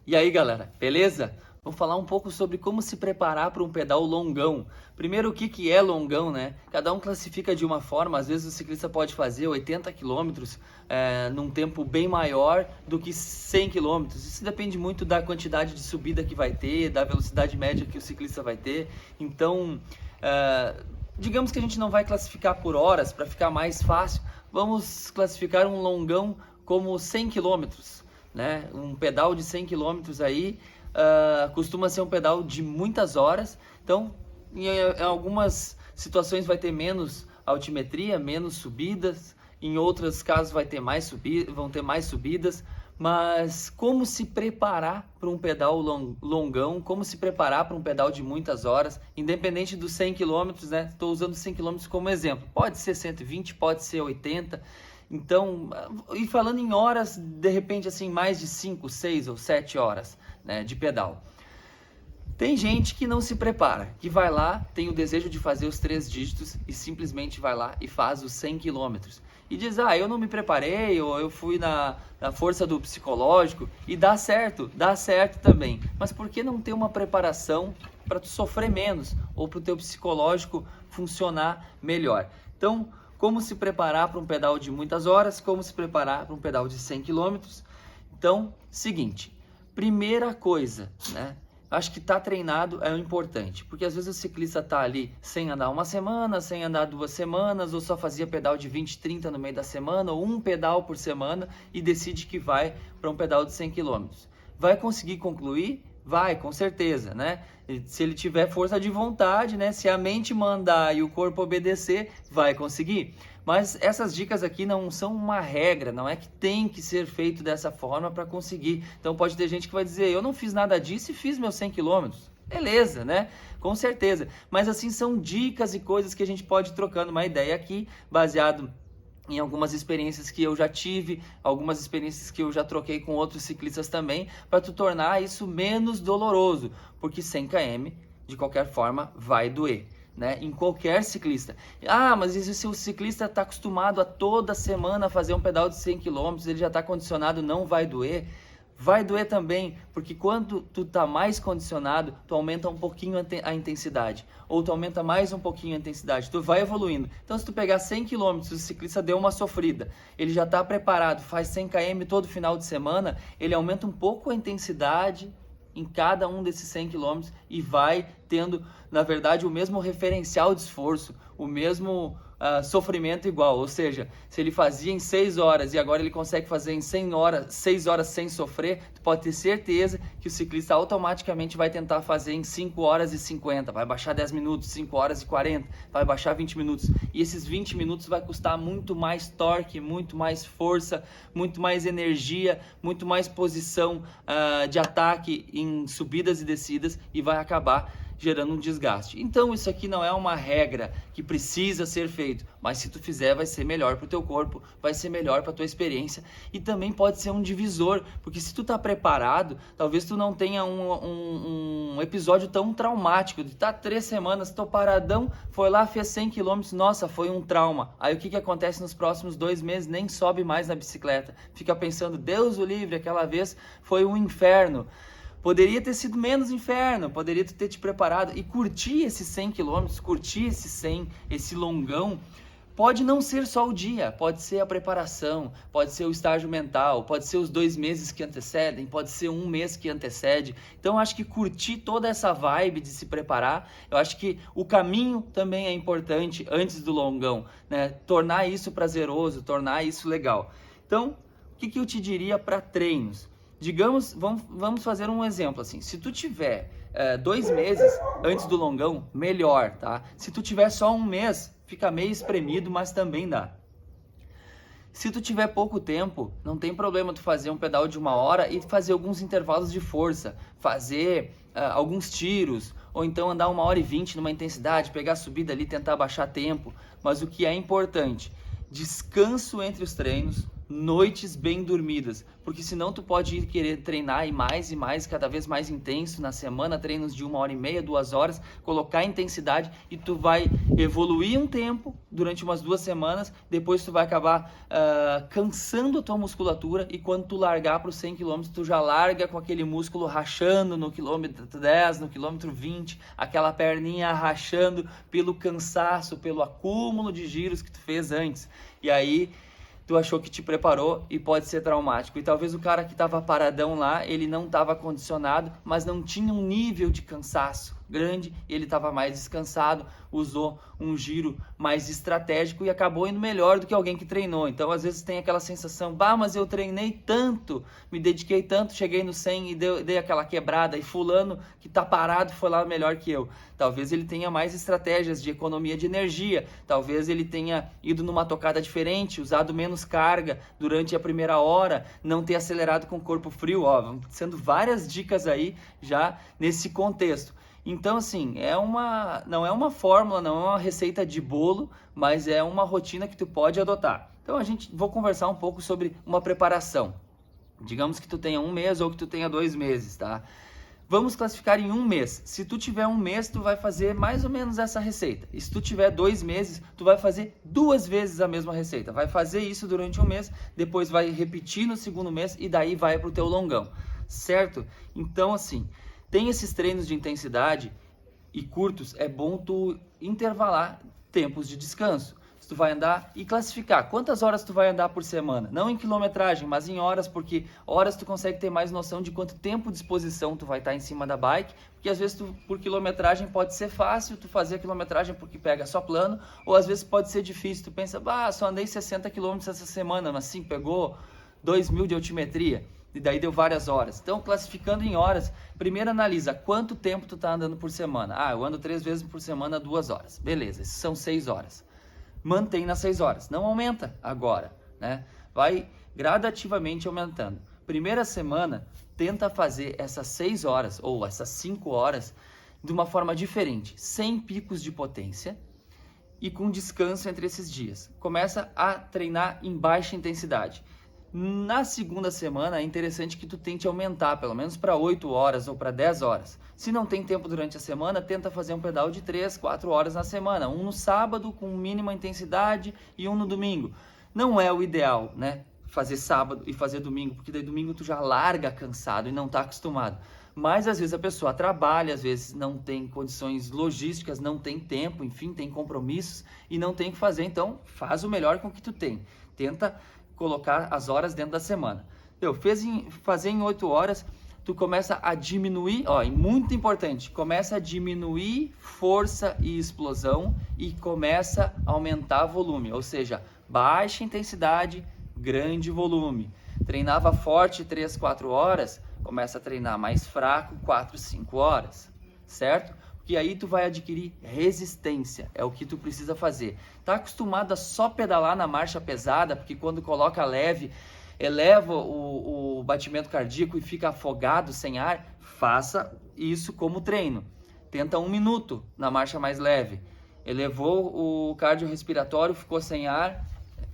E aí, galera, beleza? Vou falar um pouco sobre como se preparar para um pedal longão. Primeiro, o que é longão, né? Cada um classifica de uma forma. Às vezes o ciclista pode fazer 80 quilômetros num tempo bem maior do que 100 quilômetros. Isso depende muito da quantidade de subida que vai ter, da velocidade média que o ciclista vai ter. Então, digamos que a gente não vai classificar por horas para ficar mais fácil. Vamos classificar um longão como 100 quilômetros. Né? Um pedal de 100 km aí costuma ser um pedal de muitas horas, então em algumas situações vai ter menos altimetria, menos subidas, em outros casos vão ter mais subidas, mas como se preparar para um pedal longão, como se preparar para um pedal de muitas horas, independente dos 100 km, né? Estou usando 100 km como exemplo, pode ser 120, pode ser 80. Então, e falando em horas, de repente assim, mais de 5, 6 ou 7 horas, né, de pedal. Tem gente que não se prepara, que vai lá, tem o desejo de fazer os 3 dígitos e simplesmente vai lá e faz os 100 quilômetros. E diz, eu não me preparei, ou eu fui na força do psicológico, e dá certo também. Mas por que não ter uma preparação para tu sofrer menos, ou para o teu psicológico funcionar melhor? Então, como se preparar para um pedal de muitas horas, como se preparar para um pedal de 100 km. Então, seguinte, primeira coisa, né? Acho que estar treinado é o importante, porque às vezes o ciclista está ali sem andar uma semana, sem andar 2 semanas, ou só fazia pedal de 20, 30 no meio da semana, ou um pedal por semana, e decide que vai para um pedal de 100 km. Vai conseguir concluir? Vai, com certeza, né? Se ele tiver força de vontade, né? Se a mente mandar e o corpo obedecer, vai conseguir. Mas essas dicas aqui não são uma regra, não é que tem que ser feito dessa forma para conseguir. Então pode ter gente que vai dizer, eu não fiz nada disso e fiz meus 100 quilômetros. Beleza, né? Com certeza. Mas assim, são dicas e coisas que a gente pode ir trocando uma ideia aqui, baseado em algumas experiências que eu já tive, algumas experiências que eu já troquei com outros ciclistas também, para tu tornar isso menos doloroso, porque 100 km, de qualquer forma, vai doer, né? Em qualquer ciclista. Mas e se o ciclista está acostumado a toda semana fazer um pedal de 100 km, ele já está condicionado, não vai doer? Vai doer também, porque quando tu tá mais condicionado, tu aumenta um pouquinho a intensidade, ou tu aumenta mais um pouquinho a intensidade, tu vai evoluindo. Então se tu pegar 100 km, o ciclista deu uma sofrida, ele já está preparado, faz 100 km todo final de semana, ele aumenta um pouco a intensidade em cada um desses 100 km e vai tendo, na verdade, o mesmo referencial de esforço, o mesmo sofrimento igual. Ou seja, se ele fazia em 6 horas e agora ele consegue fazer em 6 horas sem sofrer, tu pode ter certeza que o ciclista automaticamente vai tentar fazer em 5 horas e 50, vai baixar 10 minutos, 5 horas e 40, vai baixar 20 minutos. E esses 20 minutos vai custar muito mais torque, muito mais força, muito mais energia, muito mais posição de ataque em subidas e descidas, e vai acabar gerando um desgaste. Então isso aqui não é uma regra que precisa ser feito, mas se tu fizer vai ser melhor para o teu corpo, vai ser melhor para a tua experiência, e também pode ser um divisor, porque se tu tá preparado, talvez tu não tenha um episódio tão traumático, de 3 semanas, tô paradão, foi lá, fez 100 km, nossa, foi um trauma. Aí o que acontece nos próximos 2 meses? Nem sobe mais na bicicleta, fica pensando, Deus o livre, aquela vez foi um inferno. Poderia ter sido menos inferno, poderia ter te preparado e curtir esses 100 km, curtir esse 100, esse longão. Pode não ser só o dia, pode ser a preparação, pode ser o estágio mental, pode ser os 2 meses que antecedem, pode ser 1 mês que antecede. Então eu acho que curtir toda essa vibe de se preparar, eu acho que o caminho também é importante antes do longão, né? Tornar isso prazeroso, tornar isso legal. Então, o que eu te diria para treinos? Digamos, vamos fazer um exemplo assim, se tu tiver 2 meses antes do longão, melhor, tá? Se tu tiver só 1 mês, fica meio espremido, mas também dá. Se tu tiver pouco tempo, não tem problema tu fazer um pedal de 1 hora e fazer alguns intervalos de força, fazer alguns tiros, ou então andar 1h20 numa intensidade, pegar a subida ali, tentar baixar tempo. Mas o que é importante, descanso entre os treinos, noites bem dormidas, porque senão tu pode ir querer treinar e mais, cada vez mais intenso, na semana treinos de 1h30, 2 horas, colocar intensidade e tu vai evoluir um tempo, durante umas 2 semanas, depois tu vai acabar cansando a tua musculatura, e quando tu largar para os 100 km, tu já larga com aquele músculo rachando no quilômetro 10, no quilômetro 20, aquela perninha rachando pelo cansaço, pelo acúmulo de giros que tu fez antes. E aí tu achou que te preparou e pode ser traumático. E talvez o cara que estava paradão lá, ele não estava condicionado, mas não tinha um nível de cansaço grande, ele estava mais descansado, usou um giro mais estratégico e acabou indo melhor do que alguém que treinou. Então às vezes tem aquela sensação, bah, mas eu treinei tanto, me dediquei tanto, cheguei no 100 e dei aquela quebrada, e fulano que está parado foi lá melhor que eu. Talvez ele tenha mais estratégias de economia de energia, talvez ele tenha ido numa tocada diferente, usado menos carga durante a primeira hora, não ter acelerado com o corpo frio, ó, sendo várias dicas aí já nesse contexto. Então, assim, não é uma fórmula, não é uma receita de bolo, mas é uma rotina que tu pode adotar. Então, vou conversar um pouco sobre uma preparação. Digamos que tu tenha 1 mês ou que tu tenha 2 meses, tá? Vamos classificar em 1 mês. Se tu tiver 1 mês, tu vai fazer mais ou menos essa receita. E se tu tiver 2 meses, tu vai fazer 2 vezes a mesma receita. Vai fazer isso durante 1 mês, depois vai repetir no segundo mês e daí vai pro teu longão, certo? Então, assim, tem esses treinos de intensidade e curtos, é bom tu intervalar tempos de descanso. Se tu vai andar e classificar quantas horas tu vai andar por semana, não em quilometragem, mas em horas, porque horas tu consegue ter mais noção de quanto tempo de exposição tu vai estar em cima da bike, porque às vezes por quilometragem pode ser fácil tu fazer a quilometragem porque pega só plano, ou às vezes pode ser difícil, tu pensa, bah, só andei 60 km essa semana, mas sim, pegou 2.000 de altimetria. E daí deu várias horas. Então, classificando em horas, primeiro analisa quanto tempo tu tá andando por semana. Ah, eu ando 3 vezes por semana, 2 horas. Beleza, esses são 6 horas. Mantém nas 6 horas. Não aumenta agora, né? Vai gradativamente aumentando. Primeira semana, tenta fazer essas 6 horas ou essas 5 horas de uma forma diferente, sem picos de potência e com descanso entre esses dias. Começa a treinar em baixa intensidade. Na segunda semana é interessante que tu tente aumentar, pelo menos para 8 horas ou para 10 horas. Se não tem tempo durante a semana, tenta fazer um pedal de 3, 4 horas na semana. Um no sábado com mínima intensidade e um no domingo. Não é o ideal, né? Fazer sábado e fazer domingo, porque daí domingo tu já larga cansado e não está acostumado. Mas às vezes a pessoa trabalha, às vezes não tem condições logísticas, não tem tempo, enfim, tem compromissos e não tem o que fazer. Então faz o melhor com o que tu tem. Tenta colocar as horas dentro da semana. Fazer em 8 horas, tu começa a diminuir, ó, e muito importante, começa a diminuir força e explosão e começa a aumentar volume, ou seja, baixa intensidade, grande volume. Treinava forte 3, 4 horas, começa a treinar mais fraco 4, 5 horas, certo? Que aí tu vai adquirir resistência, é o que tu precisa fazer. Tá acostumado a só pedalar na marcha pesada, porque quando coloca leve, eleva o batimento cardíaco e fica afogado, sem ar? Faça isso como treino. Tenta 1 minuto na marcha mais leve. Elevou o cardiorrespiratório, ficou sem ar,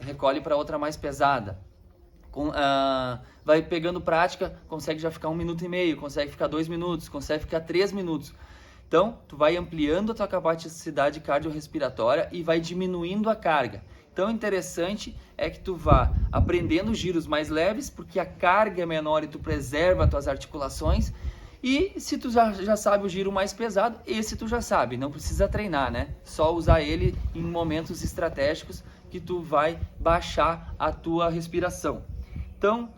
recolhe para outra mais pesada. Vai pegando prática, consegue já ficar 1 minuto e meio, consegue ficar 2 minutos, consegue ficar 3 minutos. Então, tu vai ampliando a tua capacidade cardiorrespiratória e vai diminuindo a carga. Então, o interessante é que tu vá aprendendo giros mais leves, porque a carga é menor e tu preserva as tuas articulações. E se tu já sabe o giro mais pesado, esse tu já sabe, não precisa treinar, né? Só usar ele em momentos estratégicos que tu vai baixar a tua respiração. Então,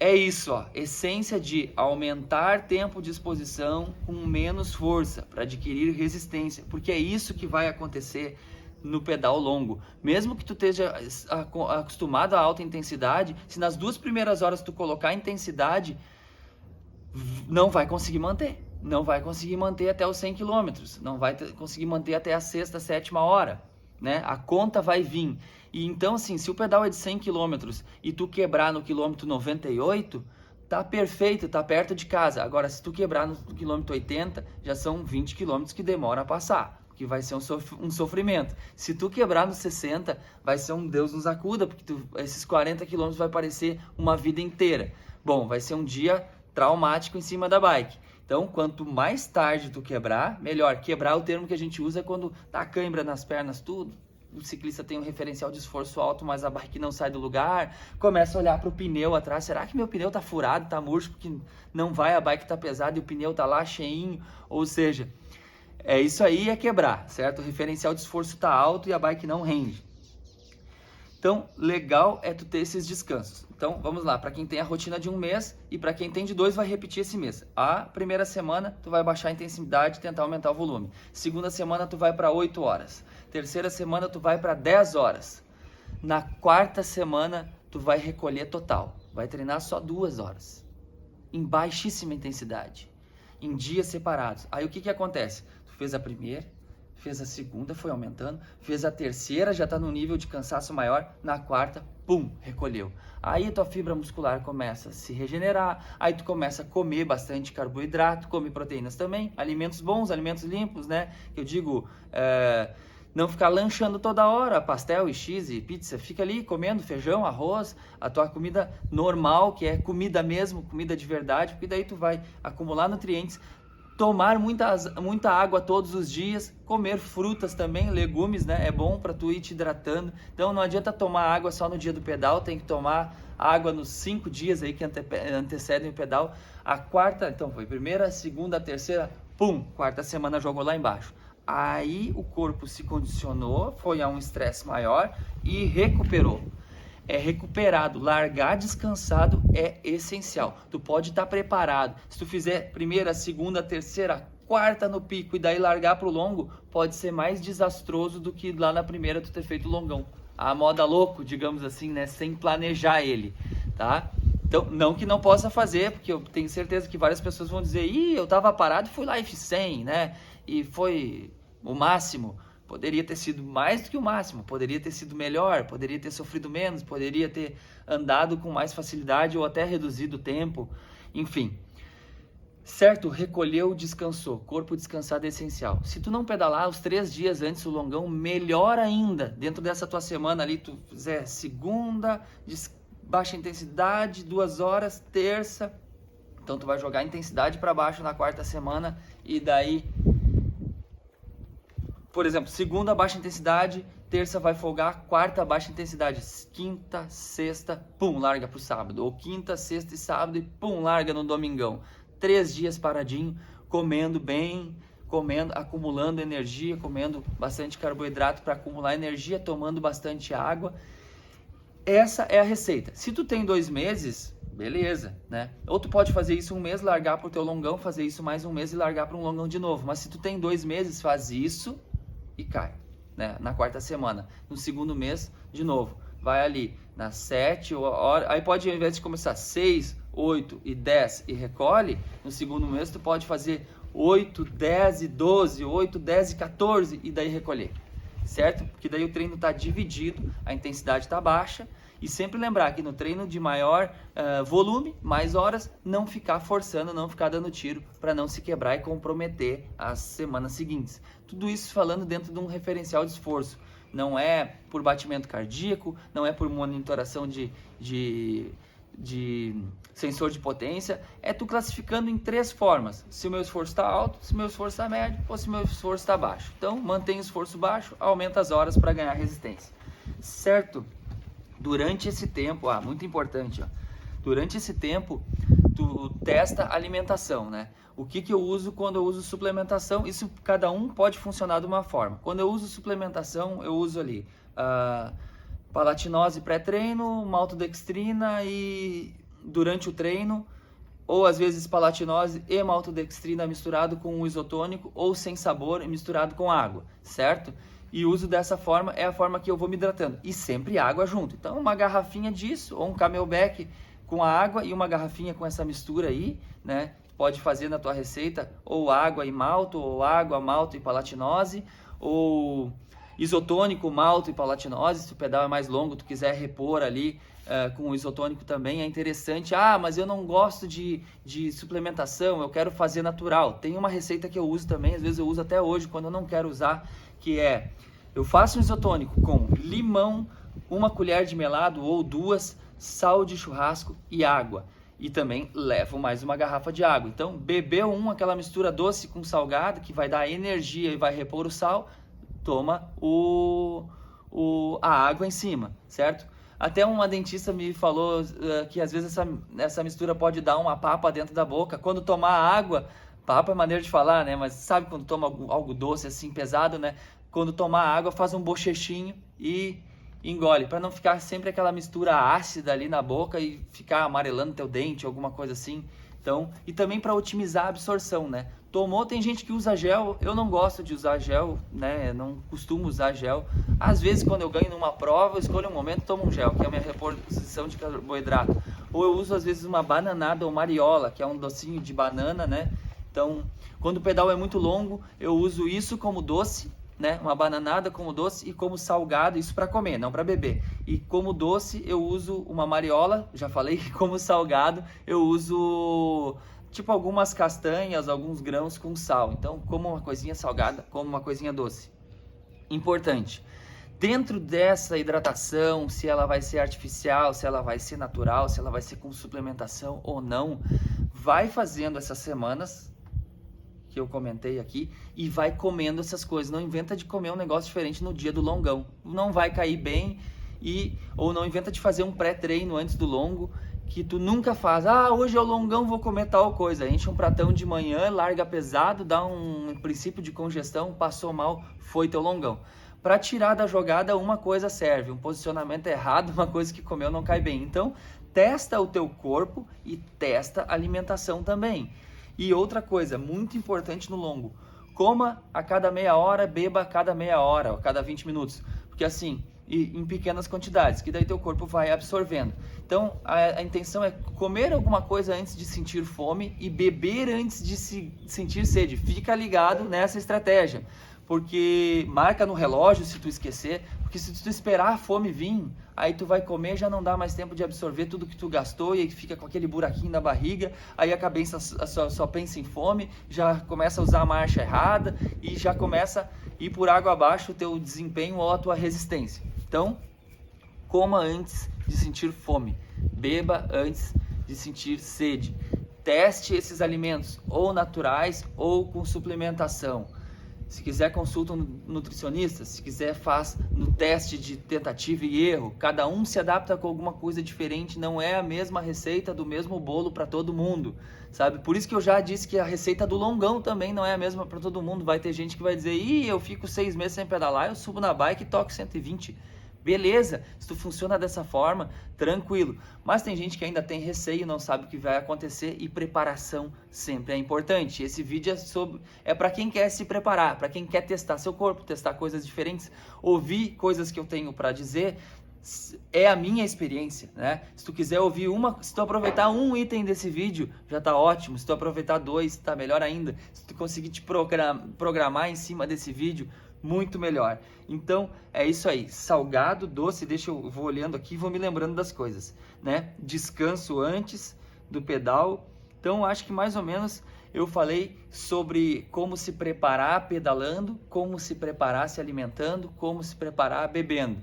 é isso, ó, essência de aumentar tempo de exposição com menos força para adquirir resistência, porque é isso que vai acontecer no pedal longo. Mesmo que tu esteja acostumado a alta intensidade, se nas 2 primeiras horas tu colocar intensidade, não vai conseguir manter. Não vai conseguir manter até os 100 km, não vai conseguir manter até a 6ª, 7ª hora, né? A conta vai vir. E então, assim, se o pedal é de 100 km e tu quebrar no quilômetro 98, tá perfeito, tá perto de casa. Agora, se tu quebrar no quilômetro 80, já são 20 km que demora a passar, que vai ser um sofrimento. Se tu quebrar no 60, vai ser um Deus nos acuda, porque esses 40 km vai parecer uma vida inteira. Bom, vai ser um dia traumático em cima da bike. Então, quanto mais tarde tu quebrar, melhor. Quebrar, o termo que a gente usa é quando tá cãibra nas pernas, tudo. o ciclista tem um referencial de esforço alto, mas a bike não sai do lugar, começa a olhar para o pneu atrás, será que meu pneu tá furado, tá murcho, porque não vai, a bike tá pesada e o pneu tá lá cheinho, ou seja, isso aí é quebrar, certo? O referencial de esforço tá alto e a bike não rende. Então, legal é tu ter esses descansos. Então, vamos lá, para quem tem a rotina de um mês e para quem tem de 2, vai repetir esse mês. A primeira semana, tu vai baixar a intensidade e tentar aumentar o volume. Segunda semana, tu vai para 8 horas. Terceira semana, tu vai para 10 horas. Na quarta semana, tu vai recolher total. Vai treinar só 2 horas. Em baixíssima intensidade. Em dias separados. Aí, o que acontece? Tu fez a primeira, fez a segunda, foi aumentando, fez a terceira, já está no nível de cansaço maior, na quarta, pum, recolheu. Aí tua fibra muscular começa a se regenerar, aí tu começa a comer bastante carboidrato, come proteínas também, alimentos bons, alimentos limpos, né? Eu digo, não ficar lanchando toda hora, pastel e cheese e pizza, fica ali comendo feijão, arroz, a tua comida normal, que é comida mesmo, comida de verdade, porque daí tu vai acumular nutrientes, tomar muita água todos os dias, comer frutas também, legumes, né? É bom para tu ir te hidratando. Então não adianta tomar água só no dia do pedal, tem que tomar água nos 5 dias aí que antecedem o pedal. A quarta, então foi primeira, segunda, terceira, pum, quarta semana jogou lá embaixo. Aí o corpo se condicionou, foi a um estresse maior e recuperou. É recuperado, largar descansado é essencial. Tu pode estar preparado. Se tu fizer primeira, segunda, terceira, quarta no pico e daí largar pro longo, pode ser mais desastroso do que lá na primeira tu ter feito o longão. A moda louco, digamos assim, né? Sem planejar ele, tá? Então, não que não possa fazer, porque eu tenho certeza que várias pessoas vão dizer, eu tava parado e fui lá e fiz 100, né? E foi o máximo. Poderia ter sido mais do que o máximo, poderia ter sido melhor, poderia ter sofrido menos, poderia ter andado com mais facilidade ou até reduzido o tempo, enfim. Certo, recolheu, descansou, corpo descansado é essencial. Se tu não pedalar os 3 dias antes do longão, melhor ainda, dentro dessa tua semana ali, tu fizer segunda, baixa intensidade, 2 horas, terça, então tu vai jogar a intensidade para baixo na quarta semana e daí... Por exemplo, segunda baixa intensidade, terça vai folgar, quarta baixa intensidade, quinta, sexta, pum, larga pro sábado. Ou quinta, sexta e sábado e pum, larga no domingão. 3 dias paradinho, comendo bem, acumulando energia, comendo bastante carboidrato para acumular energia, tomando bastante água. Essa é a receita. Se tu tem 2 meses, beleza, né? Ou tu pode fazer isso 1 mês, largar pro teu longão, fazer isso mais 1 mês e largar para um longão de novo. Mas se tu tem 2 meses, faz isso e cai, né? Na quarta semana. No segundo mês, de novo, vai ali nas 7 horas, aí pode, ao invés de começar 6, 8 e 10 e recolhe, no segundo mês tu pode fazer 8, 10 e 12, 8, 10 e 14 e daí recolher, certo? Porque daí o treino está dividido, a intensidade está baixa. E sempre lembrar que no treino de maior volume, mais horas, não ficar forçando, não ficar dando tiro para não se quebrar e comprometer as semanas seguintes. Tudo isso falando dentro de um referencial de esforço. Não é por batimento cardíaco, não é por monitoração de sensor de potência. É tu classificando em 3 formas. Se o meu esforço está alto, se o meu esforço está médio ou se o meu esforço está baixo. Então, mantém o esforço baixo, aumenta as horas para ganhar resistência. Certo? Durante esse tempo, muito importante, durante esse tempo, tu testa a alimentação, né? O que eu uso quando eu uso suplementação? Isso cada um pode funcionar de uma forma. Quando eu uso suplementação, eu uso ali palatinose pré-treino, maltodextrina e durante o treino, ou às vezes palatinose e maltodextrina misturado com um isotônico ou sem sabor e misturado com água, certo? E uso dessa forma, é a forma que eu vou me hidratando. E sempre água junto. Então, uma garrafinha disso, ou um camelback com a água e uma garrafinha com essa mistura aí, né? Pode fazer na tua receita, ou água e malto, ou água, malto e palatinose, ou isotônico, malto e palatinose. Se o pedal é mais longo, tu quiser repor ali com o isotônico também, é interessante. Mas eu não gosto de suplementação, eu quero fazer natural. Tem uma receita que eu uso também, às vezes eu uso até hoje, quando eu não quero usar, que é, eu faço um isotônico com limão, 1 colher de melado ou 2, sal de churrasco e água. E também levo mais uma garrafa de água. Então, bebeu aquela mistura doce com salgado, que vai dar energia e vai repor o sal, toma o a água em cima, certo? Até uma dentista me falou que às vezes essa mistura pode dar uma papa dentro da boca. Quando tomar água, papa é maneira de falar, né? Mas sabe quando toma algo doce assim, pesado, né? Quando tomar água, faz um bochechinho e engole, para não ficar sempre aquela mistura ácida ali na boca e ficar amarelando teu dente, alguma coisa assim. Então, e também para otimizar a absorção, né? Tomou, tem gente que usa gel, eu não gosto de usar gel, né? Não costumo usar gel. Às vezes, quando eu ganho numa prova, eu escolho um momento e tomo um gel, que é a minha reposição de carboidrato. Ou eu uso, às vezes, uma bananada ou mariola, que é um docinho de banana, né? Então, quando o pedal é muito longo, eu uso isso como doce, né? Uma bananada como doce e como salgado, isso para comer, não para beber. E como doce eu uso uma mariola, já falei, como salgado eu uso tipo algumas castanhas, alguns grãos com sal. Então, como uma coisinha salgada, como uma coisinha doce. Importante. Dentro dessa hidratação, se ela vai ser artificial, se ela vai ser natural, se ela vai ser com suplementação ou não, vai fazendo essas semanas que eu comentei aqui e vai comendo essas coisas. Não inventa de comer um negócio diferente no dia do longão. Não vai cair bem ou não inventa de fazer um pré-treino antes do longo que tu nunca faz. Ah, hoje é o longão, vou comer tal coisa. Enche um pratão de manhã, larga pesado, dá um princípio de congestão, passou mal, foi teu longão. Para tirar da jogada, uma coisa serve, um posicionamento errado, uma coisa que comeu não cai bem. Então, testa o teu corpo e testa a alimentação também. E outra coisa, muito importante no longo, coma a cada meia hora, beba a cada meia hora, a cada 20 minutos. Porque assim, em pequenas quantidades, que daí teu corpo vai absorvendo. Então, a intenção é comer alguma coisa antes de sentir fome e beber antes de sentir sede. Fica ligado nessa estratégia, porque marca no relógio se tu esquecer, porque se tu esperar a fome vir, aí tu vai comer, já não dá mais tempo de absorver tudo que tu gastou e aí fica com aquele buraquinho na barriga, aí a cabeça só pensa em fome, já começa a usar a marcha errada e já começa a ir por água abaixo o teu desempenho ou a tua resistência. Então, coma antes de sentir fome, beba antes de sentir sede. Teste esses alimentos ou naturais ou com suplementação. Se quiser, consulta um nutricionista. Se quiser, faz no teste de tentativa e erro. Cada um se adapta com alguma coisa diferente. Não é a mesma receita do mesmo bolo para todo mundo, sabe? Por isso que eu já disse que a receita do longão também não é a mesma para todo mundo. Vai ter gente que vai dizer: ih, eu fico 6 meses sem pedalar, eu subo na bike e toco 120. Beleza, se tu funciona dessa forma, tranquilo. Mas tem gente que ainda tem receio, não sabe o que vai acontecer e preparação sempre é importante. Esse vídeo é para quem quer se preparar, para quem quer testar seu corpo, testar coisas diferentes, ouvir coisas que eu tenho para dizer. É a minha experiência, né? Se tu quiser ouvir se tu aproveitar um item desse vídeo, já tá ótimo. Se tu aproveitar 2, tá melhor ainda. Se tu conseguir te programar em cima desse vídeo, muito melhor. Então, é isso aí. Salgado, doce, vou olhando aqui e vou me lembrando das coisas, né? Descanso antes do pedal. Então, acho que mais ou menos eu falei sobre como se preparar pedalando, como se preparar se alimentando, como se preparar bebendo.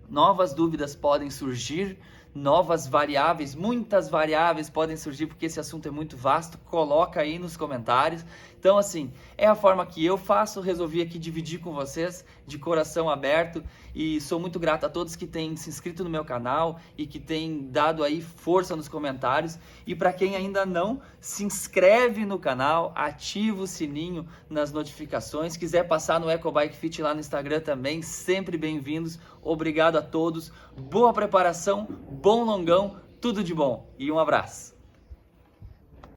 Novas dúvidas podem surgir, novas variáveis, muitas variáveis podem surgir porque esse assunto é muito vasto, coloca aí nos comentários. Então assim, é a forma que eu faço, resolvi aqui dividir com vocês de coração aberto e sou muito grato a todos que têm se inscrito no meu canal e que têm dado aí força nos comentários. E para quem ainda não, se inscreve no canal, ativa o sininho nas notificações, quiser passar no EcoBike Fit lá no Instagram também, sempre bem-vindos. Obrigado a todos, boa preparação, bom longão, tudo de bom e um abraço.